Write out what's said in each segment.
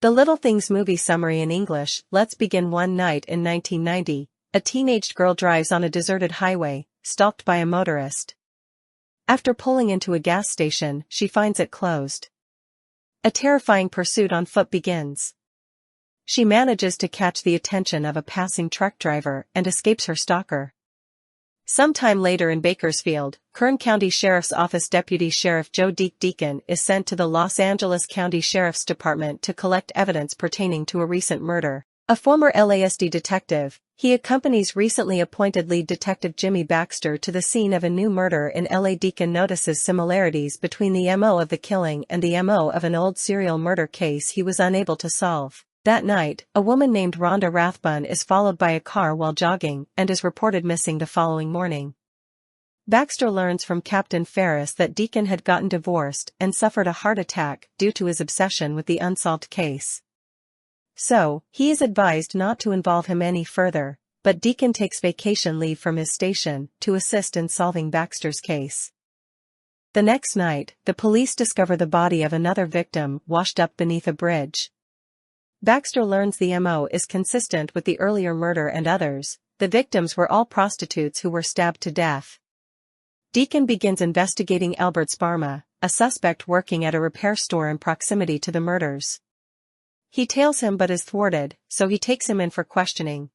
The Little Things movie summary in English. Let's begin. One night in 1990, a teenaged girl drives on a deserted highway, stalked by a motorist. After pulling into a gas station, she finds it closed. A terrifying pursuit on foot begins. She manages to catch the attention of a passing truck driver and escapes her stalker. Sometime later in Bakersfield, Kern County Sheriff's Office Deputy Sheriff Joe Deacon is sent to the Los Angeles County Sheriff's Department to collect evidence pertaining to a recent murder. A former LASD detective, he accompanies recently appointed lead detective Jimmy Baxter to the scene of a new murder in LA. Deacon notices similarities between the MO of the killing and the MO of an old serial murder case he was unable to solve. That night, a woman named Rhonda Rathbun is followed by a car while jogging and is reported missing the following morning. Baxter learns from Captain Ferris that Deacon had gotten divorced and suffered a heart attack due to his obsession with the unsolved case. So, he is advised not to involve him any further, but Deacon takes vacation leave from his station to assist in solving Baxter's case. The next night, the police discover the body of another victim washed up beneath a bridge. Baxter learns the MO is consistent with the earlier murder and others. The victims were all prostitutes who were stabbed to death. Deacon begins investigating Albert Sparma, a suspect working at a repair store in proximity to the murders. He tails him but is thwarted, so he takes him in for questioning.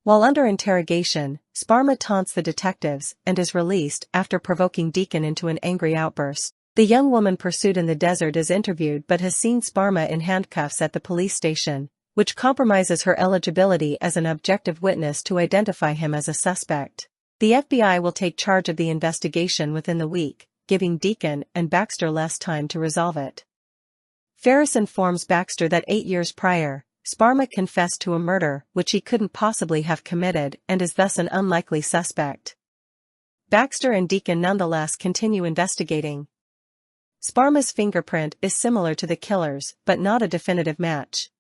While under interrogation, Sparma taunts the detectives and is released after provoking Deacon into an angry outburst. The young woman pursued in the desert is interviewed but has seen Sparma in handcuffs at the police station, which compromises her eligibility as an objective witness to identify him as a suspect. The FBI will take charge of the investigation within the week, giving Deacon and Baxter less time to resolve it. Ferris informs Baxter that 8 years prior, Sparma confessed to a murder which he couldn't possibly have committed and is thus an unlikely suspect. Baxter and Deacon nonetheless continue investigating. Sparma's fingerprint is similar to the killer's, but not a definitive match.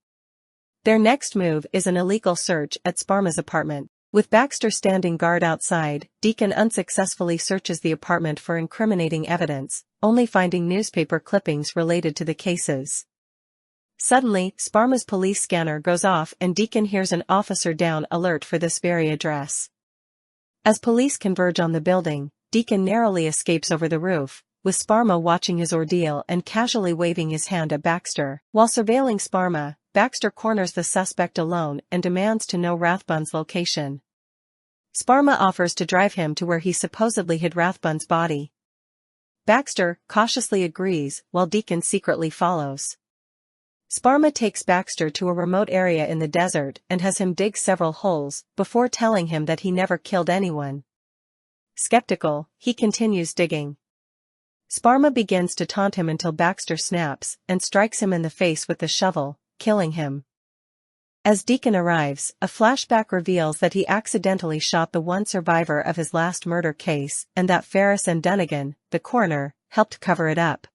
Their next move is an illegal search at Sparma's apartment. With Baxter standing guard outside, Deacon unsuccessfully searches the apartment for incriminating evidence, only finding newspaper clippings related to the cases. Suddenly, Sparma's police scanner goes off and Deacon hears an officer down alert for this very address. As police converge on the building, Deacon narrowly escapes over the roof, with Sparma watching his ordeal and casually waving his hand at Baxter. While surveilling Sparma, Baxter corners the suspect alone and demands to know Rathbun's location. Sparma offers to drive him to where he supposedly hid Rathbun's body. Baxter cautiously agrees, while Deacon secretly follows. Sparma takes Baxter to a remote area in the desert and has him dig several holes, before telling him that he never killed anyone. Skeptical, he continues digging. Sparma begins to taunt him until Baxter snaps and strikes him in the face with the shovel, killing him. As Deacon arrives, a flashback reveals that he accidentally shot the one survivor of his last murder case and that Ferris and Dunnigan, the coroner, helped cover it up.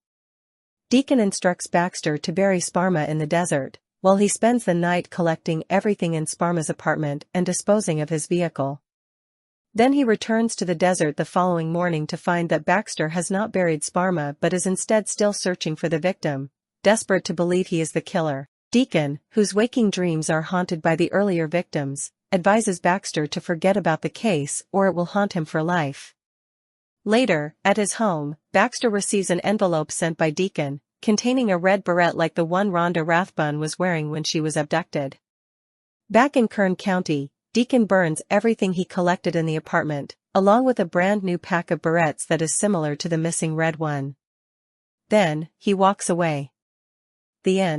Deacon instructs Baxter to bury Sparma in the desert, while he spends the night collecting everything in Sparma's apartment and disposing of his vehicle. Then he returns to the desert the following morning to find that Baxter has not buried Sparma but is instead still searching for the victim, desperate to believe he is the killer. Deacon, whose waking dreams are haunted by the earlier victims, advises Baxter to forget about the case or it will haunt him for life. Later, at his home, Baxter receives an envelope sent by Deacon, containing a red beret like the one Rhonda Rathbun was wearing when she was abducted. Back in Kern County, Deacon burns everything he collected in the apartment, along with a brand new pack of berets that is similar to the missing red one. Then, he walks away. The end.